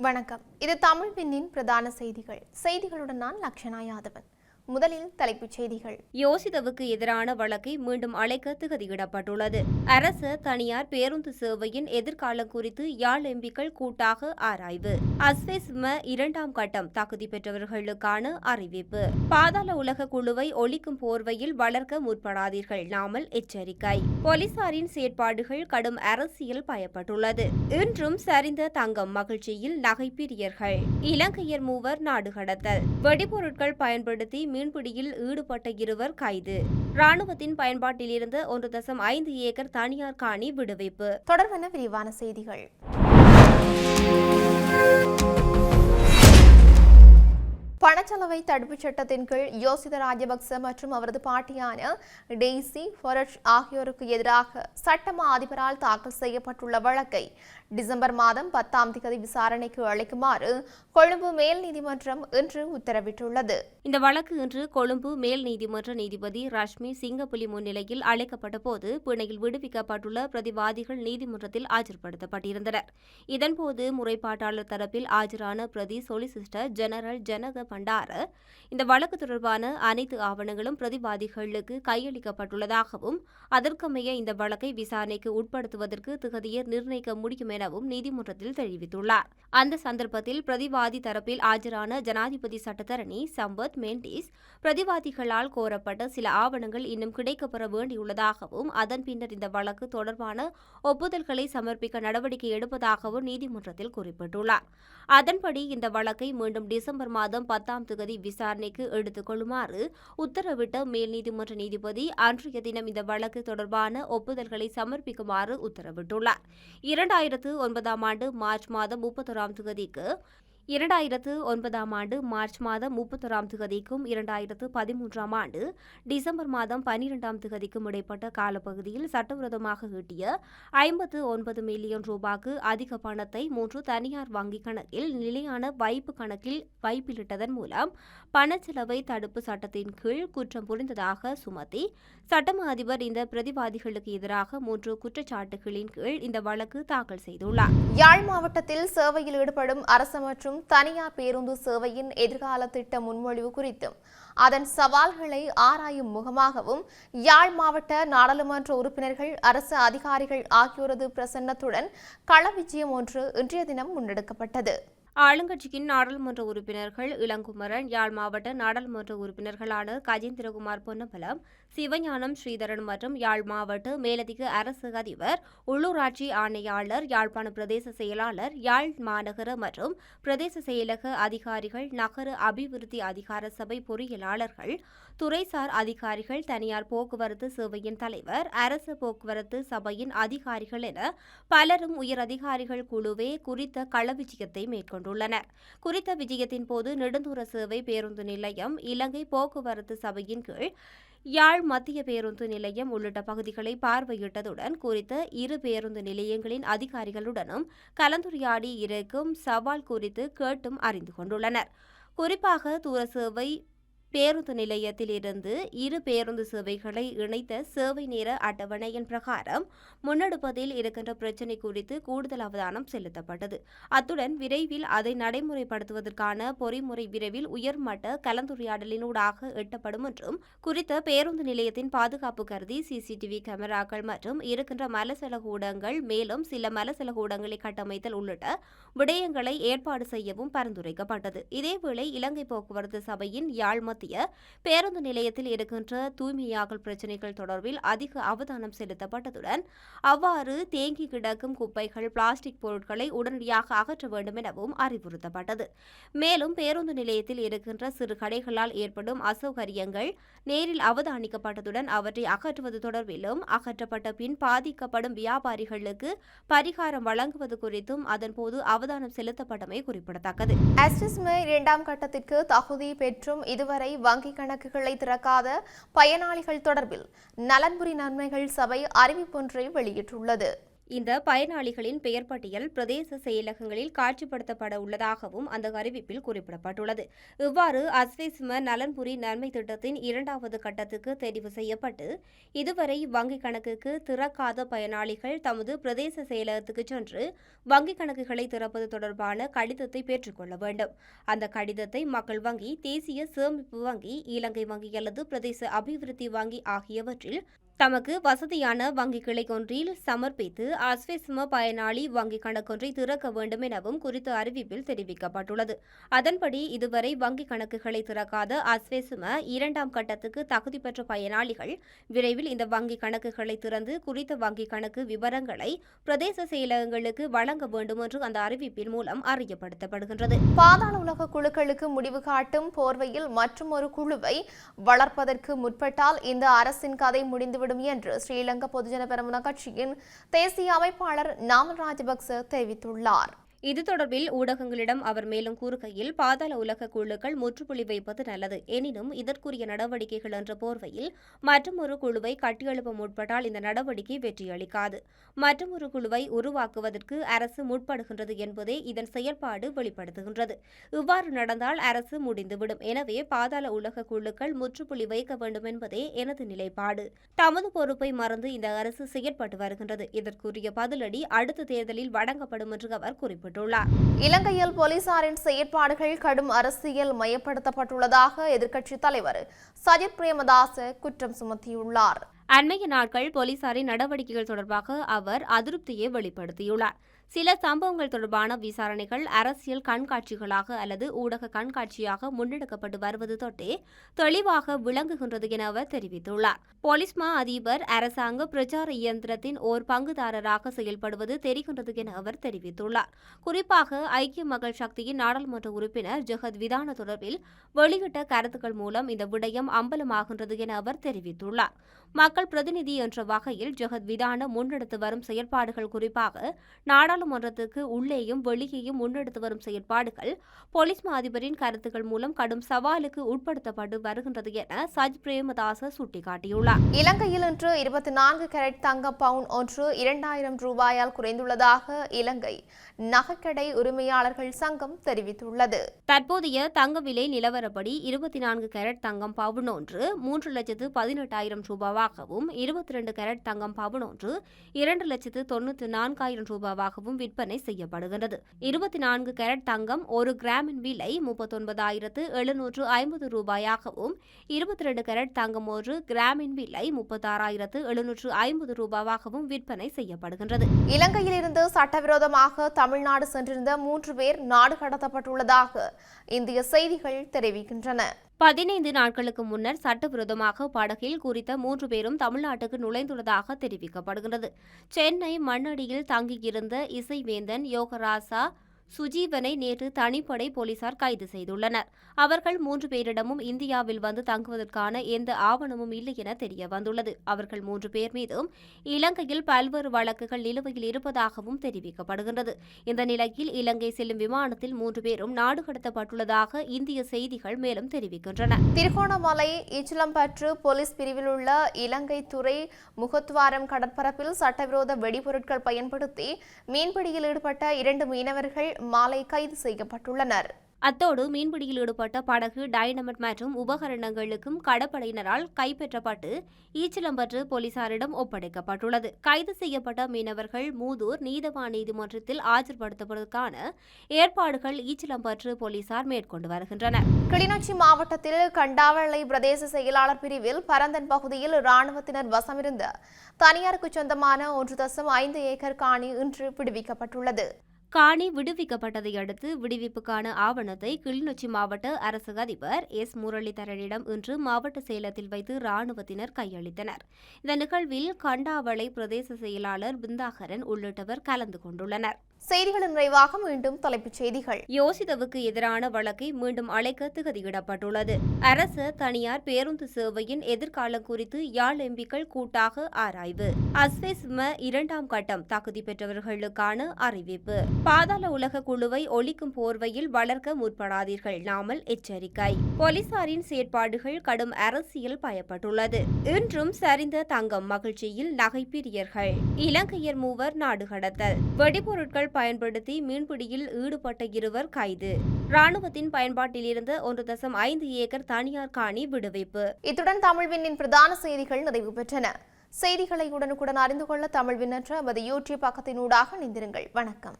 வணக்கம். இது தமிழ் விண்ணின் பிரதான செய்திகளுடன் நான் லக்ஷனா யாதவன். முதலில் தலைப்புச் செய்திகள். யோசிதவுக்கு எதிரான வழக்கை மீண்டும் அழைக்க திகதியிடப்பட்டுள்ளது. அரசு தனியார் பேருந்து சேவையின் எதிர்காலம் குறித்து யாழ் எம்பிக்கள் கூட்டாக ஆராய்வு. அஸ்வெஸ்ம 2ஆம் கட்டம் தகுதி பெற்றவர்களுக்கான அறிவிப்பு. பாதாள உலக குழுவை ஒழிக்கும் போர்வையில் வளர்க்க முற்படாதீர்கள், நாமல் எச்சரிக்கை. போலீசாரின் செயற்பாடுகள் கடும் அரசியல் பயப்பட்டுள்ளது. இன்றும் சரிந்த தங்கம் மகிழ்ச்சியில் நகைப்பிரியர்கள். இலங்கையர் 3 நாடு கடத்தல். வெடிபொருட்கள் பயன்படுத்தி மீன்பிடியில் ஈடுபட்ட 2 கைது. ராணுவத்தின் பயன்பாட்டிலிருந்து 1.5 ஏக்கர் தனியார் காணி விடுவிப்பு. தொடர்பான விரிவான செய்திகள். பணச்சலவை தடுப்புச் சட்டத்தின் கீழ் யோசித ராஜபக்ச மற்றும் அவரது பாட்டியான டெய்சி ஃபொரட்ஜ் ஆகியோருக்கு எதிராக சட்டமா அதிபரால் தாக்கல் செய்யப்பட்டுள்ள வழக்கை டிசம்பர் மாதம் 10ஆம் தேதி விசாரணைக்கு அளிக்குமாறு கொழும்பு மேல் நீதிமன்றம் இன்று உத்தரவிட்டுள்ளது. இந்த வழக்கு இன்று கொழும்பு மேல் நீதிமன்ற நீதிபதி ரஷ்மி சிங்கப்புலி முன்னிலையில் அழைக்கப்பட்ட போது பிணையில் விடுவிக்கப்பட்டுள்ள பிரதிவாதிகள் நீதிமன்றத்தில் ஆஜர்படுத்தப்பட்டிருந்தனர். இதன்போது முறைப்பாட்டாளர் தரப்பில் ஆஜரான பிரதி சொலிசிஸ்டர் ஜெனரல் ஜனக பண்டார இந்த வழக்கு தொடர்பான அனைத்து ஆவணங்களும் பிரதிவாதிகளுக்கு கையளிக்கப்பட்டுள்ளதாகவும் அதற்கமைய இந்த வழக்கை விசாரணைக்கு உட்படுத்துவதற்கு திகதியை நிர்ணயிக்க முடியும் எனவும் நீதிமன்றத்தில் தெரிவித்துள்ளார். அந்த சந்தர்ப்பத்தில் பிரதிவாதி தரப்பில் ஆஜரான ஜனாதிபதி சட்டத்தரணி சம்பத் மெண்டிஸ் பிரதிவாதிகளால் கோரப்பட்ட சில ஆவணங்கள் இன்னும் கிடைக்கப்பெற வேண்டியுள்ளதாகவும் அதன் பின்னர் இந்த வழக்கு தொடர்பான ஒப்புதல்களை சமர்ப்பிக்க நடவடிக்கை எடுப்பதாகவும் நீதிமன்றத்தில் குறிப்பிட்டுள்ளார். அதன்படி இந்த வழக்கை மீண்டும் டிசம்பர் மாதம் 10ஆம் தேதி விசாரணைக்கு எடுத்துக் கொள்ளுமாறு உத்தரவிட்ட மேல் நீதிமன்ற நீதிபதி அன்றைய தினம் இந்த வழக்கு தொடர்பான ஒப்புதல்களை சமர்ப்பிக்குமாறு உத்தரவிட்டுள்ளார். 2009ஆம் ஆண்டு மார்ச் மாதம் 31ஆம் தேதிக்கு 2009ஆம் ஆண்டு மார்ச் மாதம் 31ஆம் தேதிக்கும் 2013ஆம் ஆண்டு டிசம்பர் மாதம் 12ஆம் தேதிக்கும் இடைப்பட்ட காலப்பகுதியில் சட்டவிரோதமாக ஈட்டிய 59 மில்லியன் ரூபாய்க்கு அதிக பணத்தை 3 தனியார் வங்கிக் கணக்கில் நிலையான வைப்பு கணக்கில் வைப்பிலிட்டதன் மூலம் பணச்செலவை தடுப்பு சட்டத்தின் கீழ் குற்றம் புரிந்ததாக சுமத்தி சட்டமா அதிபர் இந்த பிரதிவாதிகளுக்கு எதிராக 3 குற்றச்சாட்டுகளின் கீழ் இந்த வழக்கு தாக்கல் செய்துள்ளார். யாழ் மாவட்டத்தில் சேவையில் ஈடுபடும் அரசு மற்றும் தனியார் பேருந்து சேவையின் எதிர்கால திட்ட முன்மொழிவு குறித்தும் அதன் சவால்களை ஆராயும் முகமாகவும் யாழ் மாவட்ட நாடாளுமன்ற உறுப்பினர்கள் அரசு அதிகாரிகள் ஆகியோரது பிரசன்னத்துடன் கள விஜயம் ஒன்று இன்றைய தினம் முன்னெடுக்கப்பட்டது. ஆளுங்கட்சியின் நாடாளுமன்ற உறுப்பினர்கள் இளங்குமரன், யாழ் மாவட்ட நாடாளுமன்ற உறுப்பினர்களான கஜேந்திரகுமார் பொன்னம்பலம், சிவஞானம் ஸ்ரீதரன் மற்றும் யாழ் மாவட்ட மேலதிக அரசு அதிபர், உள்ளூராட்சி ஆணையாளர், யாழ்ப்பாண பிரதேச செயலாளர், யாழ் மாநகர மற்றும் பிரதேச செயலக அதிகாரிகள், நகர அபிவிருத்தி அதிகார சபை பொறியியலாளர்கள், துறைசார் அதிகாரிகள், தனியார் போக்குவரத்து சேவையின் தலைவர், அரசு போக்குவரத்து சபையின் அதிகாரிகள் என பலரும் உயர் அதிகாரிகள் குழுவே குறித்த கள விஜயத்தை மேற்கொண்டனர். குறித்த விஜயத்தின் போது நெடுந்தூர சேவை பேருந்து நிலையம், இலங்கை போக்குவரத்து சபையின் கீழ் யாழ் மத்திய பேருந்து நிலையம் உள்ளிட்ட பகுதிகளை பார்வையிட்டதுடன் குறித்த 2 பேருந்து நிலையங்களின் அதிகாரிகளுடனும் கலந்துரையாடி இருக்கும் சவால் குறித்து கேட்டும் அறிந்து கொண்டுள்ளனர். குறிப்பாக தூர சேவை பேருந்து நிலையத்திலிருந்து 2 பேருந்து சேவைகளை இணைத்த சேவை நேர அட்டவணையின் பிரகாரம் முன்னெடுப்பதில் இருக்கின்ற பிரச்சினை குறித்து கூடுதல் அவதானம் செலுத்தப்பட்டது. அத்துடன் விரைவில் அதை நடைமுறைப்படுத்துவதற்கான பொறிமுறை விரைவில் உயர்மட்ட கலந்துரையாடலினூடாக எட்டப்படும் என்றும் குறித்த பேருந்து நிலையத்தின் பாதுகாப்பு கருதி CCTV கேமராக்கள் மற்றும் இருக்கின்ற மலசலகூடங்கள் மேலும் சில மலசலகூடங்களை கட்டமைத்தல் உள்ளிட்ட விடயங்களை ஏற்பாடு செய்யவும் பரிந்துரைக்கப்பட்டது. இதேவேளை இலங்கை போக்குவரத்து சபையின் யாழ் பேருந்து நிலையத்தில் இருக்கின்ற தூய்மையாகல் பிரச்சினைகள் தொடர்பில் அதிக அவதானம் செலுத்தப்பட்டதுடன் அவ்வாறு தேங்கி கிடக்கும் குப்பைகள், பிளாஸ்டிக் பொருட்களை உடனடியாக அகற்ற வேண்டும் எனவும் அறிவுறுத்தப்பட்டது. மேலும் பேருந்து நிலையத்தில் இருக்கின்ற சிறு கடைகளால் ஏற்படும் அசௌகரியங்கள் நேரில் அவதானிக்கப்பட்டதுடன் அவற்றை அகற்றுவது தொடர்பிலும் அகற்றப்பட்ட பின் பாதிக்கப்படும் வியாபாரிகளுக்கு பரிகாரம் வழங்குவது குறித்தும் அதன்போது அவதானம் செலுத்தப்பட்டமை குறிப்பிடத்தக்கது. அஸ்வெஸ்ம 2ஆம் கட்டத்திற்கு தகுதி பெற்றும் இதுவரை வங்கிக் கணக்குகளை திறக்காத பயனாளிகள் தொடர்பில் நலன்புரி நன்மைகள் சபை அறிவிப்பொன்றை வெளியிட்டுள்ளது. இந்த பயனாளிகளின் பெயர் பட்டியல் பிரதேச செயலகங்களில் காட்சிப்படுத்தப்பட உள்ளதாகவும் அந்த அறிவிப்பில் குறிப்பிடப்பட்டுள்ளது. இவ்வாறு அஸ்வேசும நலன்புரி நன்மை திட்டத்தின் 2வது கட்டத்துக்கு தெரிவு செய்யப்பட்டு இதுவரை வங்கிக் கணக்குக்கு திறக்காத பயனாளிகள் தமது பிரதேச செயலகத்துக்கு சென்று வங்கிக் கணக்குகளை திறப்பது தொடர்பான கடிதத்தை பெற்றுக்கொள்ள வேண்டும். அந்த கடிதத்தை மக்கள் வங்கி, தேசிய சேமிப்பு வங்கி, இலங்கை வங்கி அல்லது பிரதேச அபிவிருத்தி வங்கி ஆகியவற்றில் தமக்கு வசதியான வங்கி கிளை ஒன்றில் சமர்ப்பித்து அஸ்வேசும பயனாளி வங்கிக் கணக்கொன்றை திறக்க வேண்டும் எனவும் குறித்த அறிவிப்பில் தெரிவிக்கப்பட்டுள்ளது. அதன்படி இதுவரை வங்கிக் கணக்குகளை திறக்காத அஸ்வேசும 2ஆம் கட்டத்துக்கு தகுதி பெற்ற பயனாளிகள் விரைவில் இந்த வங்கிக் கணக்குகளை திறந்து குறித்த வங்கிக் கணக்கு விவரங்களை பிரதேச செயலகங்களுக்கு வழங்க வேண்டும் என்று அந்த அறிவிப்பின் மூலம் அறியப்படுத்தப்படுகின்றது. பாதாள உலக குழுக்களுக்கு முடிவு காட்டும் போர்வையில் மற்றும் ஒரு குழுவை வளர்ப்பதற்கு முற்பட்டால் இந்த அரசின் கதை முடிந்துவிடும் என்று ஸ்ரீலங்கா பொதுஜன பெரமுன கட்சியின் தேசிய அமைப்பாளர் நாமல் ராஜபக்ச தெரிவித்துள்ளார். இது தொடர்பில் ஊடகங்களிடம் அவர் மேலும் கூறுகையில், பாதாள உலக குழுக்கள் முற்றுப்புள்ளி வைப்பது நல்லது. எனினும் இதற்குரிய நடவடிக்கைகள் என்ற போர்வையில் மற்றொரு குழுவை கட்டியெழுப்ப முற்பட்டால் இந்த நடவடிக்கை வெற்றியளிக்காது. மற்றொரு குழுவை உருவாக்குவதற்கு அரசு முற்படுகின்றது என்பதே இதன் செயல்பாடு வெளிப்படுத்துகின்றது. இவ்வாறு நடந்தால் அரசு முடிந்துவிடும். எனவே பாதாள உலக குழுக்கள் முற்றுப்புள்ளி வைக்க வேண்டும் என்பதே எனது நிலைப்பாடு. தமது பொறுப்பை மறந்து இந்த அரசு செயற்பட்டு வருகின்றது. இதற்குரிய பதிலடி அடுத்த தேர்தலில் வழங்கப்படும் என்று அவர் குறிப்பிட்டார். இலங்கையில் போலீசாரின் செயற்பாடுகள் கடும் அரசியல் மயப்படுத்தப்பட்டுள்ளதாக எதிர்க்கட்சித் தலைவர் சஜித் பிரேமதாச குற்றம் சுமத்தியுள்ளார். அண்மைய நாட்கள் போலீசாரின் நடவடிக்கைகள் தொடர்பாக அவர் அதிருப்தியை வெளிப்படுத்தியுள்ளார். சில சம்பவங்கள் தொடர்பான விசாரணைகள் அரசியல் கண்காட்சிகளாக அல்லது ஊடக கண்காட்சியாக முன்னெடுக்கப்பட்டு வருவது தொட்டே தெளிவாக விளங்குகின்றது என அவர் தெரிவித்துள்ளார். போலீஸ் மா அதிபர் அரசாங்க பிரச்சார இயந்திரத்தின் ஓர் பங்குதாரராக செயல்படுவது தெரிகின்றது என அவர் தெரிவித்துள்ளார். குறிப்பாக ஐக்கிய மக்கள் சக்தியின் நாடாளுமன்ற உறுப்பினர் ஜெகத் விதான தொடர்பில் வெளியிட்ட கருத்துக்கள் மூலம் இந்த விடயம் அம்பலமாகின்றது என அவர் தெரிவித்துள்ளார். மக்கள் பிரதிநிதி என்ற வகையில் ஜெகத் விதான முன்னெடுத்து வரும் செயற்பாடுகள், குறிப்பாக நாடாளுமன்றத்துக்கு உள்ளேயும் வெளியேயும் முன்னெடுத்து வரும் செயற்பாடுகள் போலீஸ் மா அதிபரின் கருத்துக்கள் மூலம் கடும் சவாலுக்கு உட்படுத்தப்பட்டு வருகின்றது என சஜ் பிரேமதாச சுட்டிக்காட்டியுள்ளார். இலங்கையில் இன்று 24 கேரட் தங்க பவுன் ஒன்று 2000 ரூபாயால் குறைந்துள்ளதாக இலங்கை நகைக்கடை உரிமையாளர்கள் சங்கம் தெரிவித்துள்ளது. தற்போதைய தங்க விலை நிலவரப்படி 24 கேரட் தங்கம் பவுன் ஒன்று 3,18,000 ரூபாவாகவும் 22 கேரட் தங்கம் பவுன் ஒன்று 2,94,000 ரூபாவாகவும் விற்பனை செய்யப்படுகிறது. 24 கேரட் தங்கம் ஒரு கிராமின் விலை 39,750 ரூபாயாகவும் 22 கேரட் தங்கம் ஒரு கிராமின் விலை 36,750 ரூபாவாகவும் விற்பனை செய்யப்படுகின்றது. இலங்கையிலிருந்து சட்டவிரோதமாக தமிழ்நாடு சென்றிருந்த 3 பேர் நாடு கடத்தப்பட்டுள்ளதாக இந்திய செய்திகள் தெரிவிக்கின்றன. 15 நாட்களுக்கு முன்னர் சட்டவிரோதமாக படகில் குறித்த 3 பேரும் தமிழ்நாட்டுக்கு நுழைந்துள்ளதாக தெரிவிக்கப்படுகிறது. சென்னை மண்ணடியில் தங்கியிருந்த இசைவேந்தன், யோகராசா, சுஜீவனை நேற்று தனிப்படை போலீசார் கைது செய்துள்ளனர். அவர்கள் 3 பேரிடமும் இந்தியாவில் வந்து தங்குவதற்கான எந்த ஆவணமும் இல்லை என தெரிய வந்துள்ளது. அவர்கள் 3 பேர் மீதும் இலங்கையில் பல்வேறு வழக்குகள் நிலுவையில் இருப்பதாகவும் தெரிவிக்கப்படுகின்றது. இந்த நிலையில் இலங்கை செல்லும் விமானத்தில் 3 பேரும் நாடு கடத்தப்பட்டுள்ளதாக இந்திய செய்திகள் மேலும் தெரிவிக்கின்றன. திருகோணமலை ஈச்சலம்பற்று போலீஸ் பிரிவில் உள்ள இலங்கை துறை முகத்துவாரம் கடற்பரப்பில் சட்டவிரோத வெடிபொருட்கள் பயன்படுத்தி மீன்பிடியில் ஈடுபட்ட 2 மீனவர்கள் மாலை கைது செய்யப்பட்டுள்ளனர். அத்தோடு மீன்பிடியில் ஈடுபட்ட படகு, டைனமைட் மற்றும் உபகரணங்களுக்கும் கடற்படையினரால் கைப்பற்றப்பட்டு ஈச்சலம்பற்று போலீசாரிடம் ஒப்படைக்கப்பட்டுள்ளது. கைது செய்யப்பட்ட மீனவர்கள் மூதூர் நீதவான் நீதிமன்றத்தில் ஆஜர்படுத்துவதற்கான ஏற்பாடுகள் ஈச்சலம்பற்று போலீசார் மேற்கொண்டு வருகின்றனர். கிளிநொச்சி மாவட்டத்தில் கண்டாவளை பிரதேச செயலாளர் பிரிவில் பரந்தன் பகுதியில் இராணுவத்தினர் வசமிருந்த தனியாருக்கு சொந்தமான 1.5 ஏக்கர் காணி இன்று விடுவிக்கப்பட்டுள்ளது. காணி விடுவிக்கப்பட்டதை அடுத்து விடுவிப்புக்கான ஆவணத்தை கிளிநொச்சி மாவட்ட அரசு அதிபர் எஸ். முரளிதரனிடம் இன்று மாவட்ட சேலத்தில் வைத்து இராணுவத்தினர் கையளித்தனர். இந்த நிகழ்வில் கண்டாவளை பிரதேச செயலாளர் பிந்தாகரன் உள்ளிட்டவர் கலந்து கொண்டுள்ளனர். செய்திகளின் நிறைவாக மீண்டும் தலைப்புச் செய்திகள். யோசிதவுக்கு எதிரான வழக்கை மீண்டும் அழைக்க திகதியிடப்பட்டுள்ளது. அரசு தனியார் பேருந்து சேவையின் எதிர்காலம் குறித்து யாழ் எம்பிக்கள் கூட்டாக ஆராய்வு. அஸ்வெஸ்ம 2ஆம் கட்டம் தகுதி பெற்றவர்களுக்கான அறிவிப்பு. பாதாள உலக குழுவை ஒழிக்கும் போர்வையில் வளர்க்க முற்படாதீர்கள், நாமல் எச்சரிக்கை. போலீசாரின் செயற்பாடுகள் கடும் அரசியல் பயப்பட்டுள்ளது. இன்றும் சரிந்த தங்கம் மகிழ்ச்சியில் நகைப்பிரியர்கள். இலங்கையர் 3 நாடு கடத்தல். வெடிபொருட்கள் பயன்படுத்தி மீன்பிடியில் ஈடுபட்ட 2 கைது. ராணுவத்தின் பயன்பாட்டில் இருந்த 1.5 ஏக்கர் தனியார் காணி விடுவிப்பு. இத்துடன் தமிழ்வினின் பிரதான செய்திகள் நிறைவு பெற்றன. செய்திகளை உடனுக்குடன் அறிந்து கொள்ள தமிழ்வின் என்ற எமது யூடியூப் பக்கத்தினூடாக இணைந்திருங்கள். வணக்கம்.